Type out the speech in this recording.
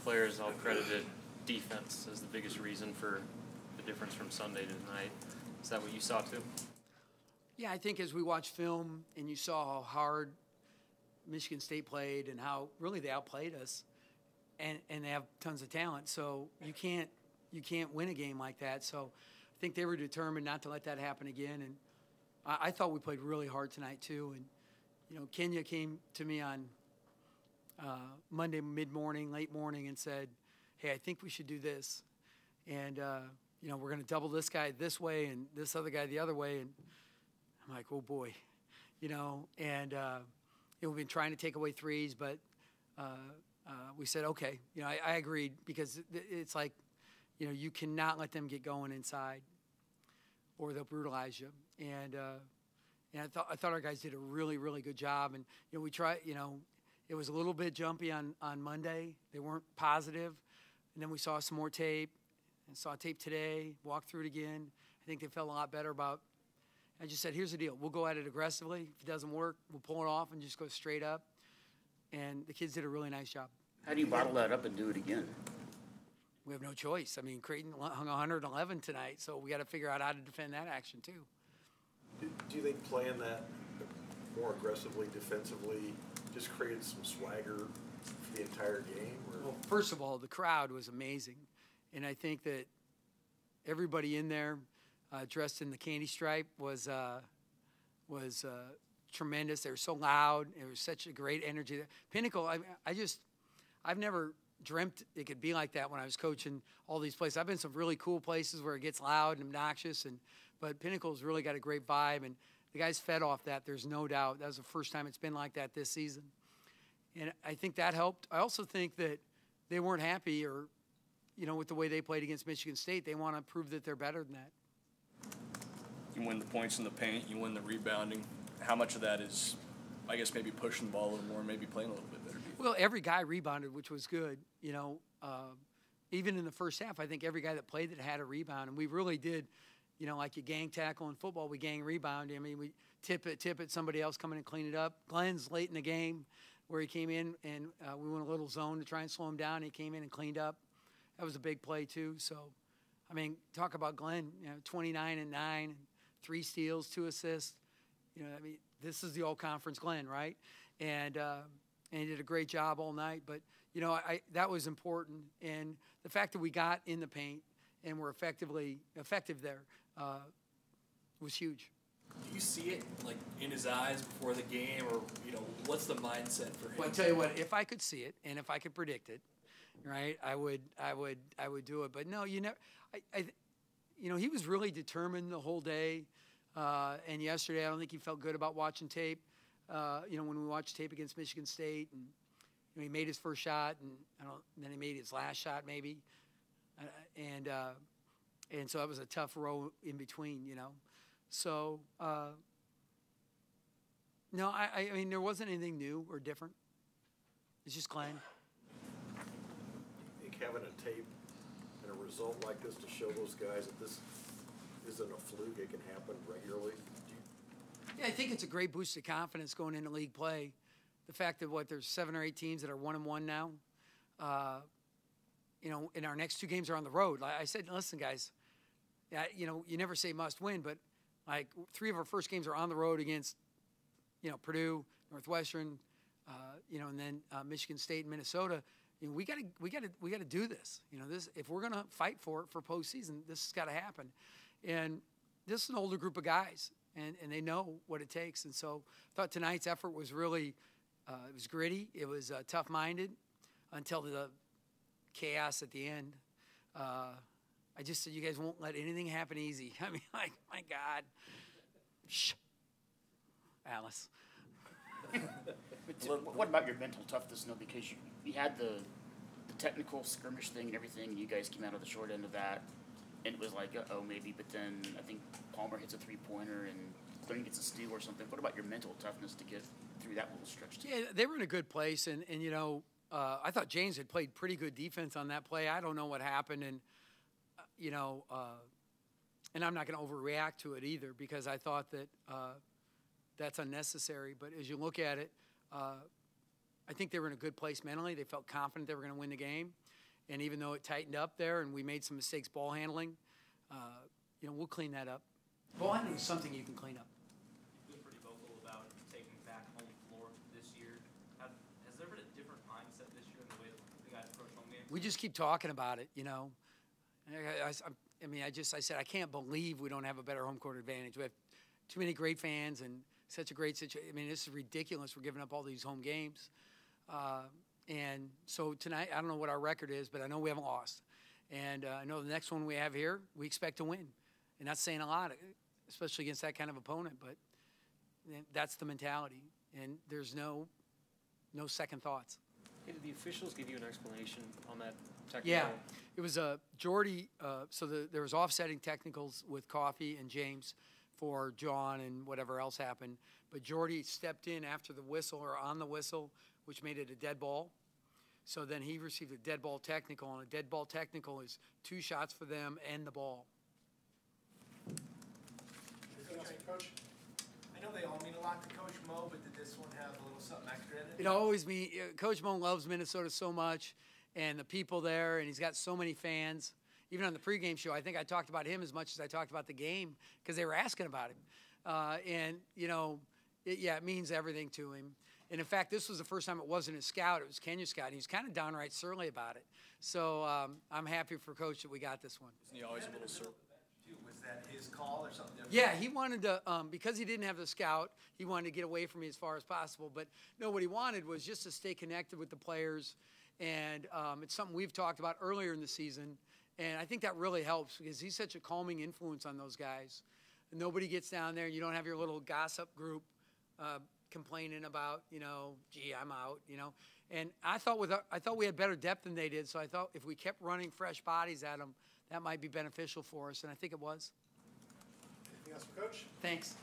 players all credited defense as the biggest reason for the difference from Sunday to tonight. Is that what you saw too? Yeah, I think as we watched film and you saw how hard Michigan State played and how really they outplayed us, and they have tons of talent, so you can't win a game like that. So I think they were determined not to let that happen again, and I thought we played really hard tonight too. And you know, Kenya came to me on Monday mid-morning, late morning, and said, "Hey, I think we should do this, and you know, we're going to double this guy this way and this other guy the other way." And I'm like, "Oh boy," you know. And we've been trying to take away threes, but we said, "Okay," you know. I agreed because it's like, you know, you cannot let them get going inside, or they'll brutalize you. And I thought our guys did a really, really good job. And you know, we tried. You know, it was a little bit jumpy on Monday. They weren't positive, and then we saw some more tape, and saw tape today. Walked through it again. I think they felt a lot better about. I just said, "Here's the deal. We'll go at it aggressively. If it doesn't work, we'll pull it off and just go straight up." And the kids did a really nice job. How do you bottle that up and do it again? We have no choice. I mean, Creighton hung 111 tonight, so we got to figure out how to defend that action too. Do you think playing that more aggressively defensively just created some swagger for the entire game? Or? Well, first of all, the crowd was amazing, and I think that everybody in there dressed in the candy stripe was tremendous. They were so loud. It was such a great energy. Pinnacle, I've never dreamt it could be like that when I was coaching all these places. I've been some really cool places where it gets loud and obnoxious, but Pinnacle's really got a great vibe, and the guys fed off that. There's no doubt. That was the first time it's been like that this season, and I think that helped. I also think that they weren't happy, or you know, with the way they played against Michigan State. They want to prove that they're better than that. You win the points in the paint. You win the rebounding. How much of that is, I guess, maybe pushing the ball a little more, maybe playing a little bit better? Well, every guy rebounded, which was good. You know, even in the first half, I think every guy that played that had a rebound, and we really did. You know, like you gang tackle in football, we gang rebound. I mean, we tip it, somebody else come in and clean it up. Glenn's late in the game where he came in, and we went a little zone to try and slow him down. He came in and cleaned up. That was a big play, too. So, I mean, talk about Glenn, you know, 29 and 9, 3 steals, 2 assists. You know, I mean, this is the all-conference Glenn, right? And he did a great job all night. But, you know, that was important. And the fact that we got in the paint and were effective there was huge. Do you see it, like, in his eyes before the game, or, you know, what's the mindset for him? Well, I tell you what, if I could see it and if I could predict it, right, I would do it. But no, you never. You know, he was really determined the whole day. And yesterday, I don't think he felt good about watching tape. You know, when we watched tape against Michigan State, and you know, he made his first shot, and then he made his last shot maybe, and so that was a tough row in between. You know, so no, I mean, there wasn't anything new or different. It's just Glenn. I think having a tape and a result like this to show those guys that this isn't a fluke, it can happen regularly. Yeah, I think it's a great boost of confidence going into league play. The fact that there's 7 or 8 teams that are 1-1 now. You know, and our next 2 games are on the road. Like I said, listen, guys, you know, you never say must win, but like 3 of our first games are on the road against, you know, Purdue, Northwestern, you know, and then Michigan State and Minnesota. You know, we gotta do this. You know, this, if we're gonna fight for it for postseason, this has got to happen. And this is an older group of guys, and they know what it takes. And so I thought tonight's effort was really, it was gritty. It was tough-minded until the chaos at the end. I just said, you guys won't let anything happen easy. I mean, like, my God. Shh. Alice. What about your mental toughness, though? Because you had the technical skirmish thing and everything, and you guys came out of the short end of that. And it was like, uh-oh, maybe. But then I think Palmer hits a three-pointer and Glenn gets a steal or something. What about your mental toughness to get through that little stretch? Yeah, they were in a good place. And you know, I thought James had played pretty good defense on that play. I don't know what happened. And, you know, and I'm not going to overreact to it either because I thought that that's unnecessary. But as you look at it, I think they were in a good place mentally. They felt confident they were going to win the game. And even though it tightened up there and we made some mistakes ball handling, we'll clean that up. Ball handling is something you can clean up. You've been pretty vocal about taking back home floor this year. Has there been a different mindset this year in the way that the guys approach home games? We just keep talking about it, I said, I can't believe we don't have a better home court advantage. We have too many great fans and such a great situation. This is ridiculous. We're giving up all these home games. And so tonight, I don't know what our record is, but I know we haven't lost. And I know the next one we have here, we expect to win. And that's saying a lot, especially against that kind of opponent. But that's the mentality. And there's no second thoughts. Hey, did the officials give you an explanation on that technical? Yeah, it was Jordy. There was offsetting technicals with Coffey and James for John and whatever else happened. But Jordy stepped in after the whistle or on the whistle, which made it a dead ball. So then he received a dead ball technical, and a dead ball technical is 2 shots for them and the ball. Coach, I know they all mean a lot to Coach Mo, but did this one have a little something extra in it? It always means Coach Mo loves Minnesota so much, and the people there, and he's got so many fans. Even on the pregame show, I think I talked about him as much as I talked about the game because they were asking about him. It means everything to him. And, in fact, this was the first time it wasn't a scout. It was Kenya's scout. He was kind of downright surly about it. So I'm happy for Coach that we got this one. Isn't he always a little surly? Was that his call or something different? Yeah, he wanted to, because he didn't have the scout, he wanted to get away from me as far as possible. But, no, what he wanted was just to stay connected with the players. And it's something we've talked about earlier in the season. And I think that really helps because he's such a calming influence on those guys. And nobody gets down there and you don't have your little gossip group complaining about, gee, I'm out, And I thought we had better depth than they did, so I thought if we kept running fresh bodies at them, that might be beneficial for us, and I think it was. Anything else for Coach? Thanks.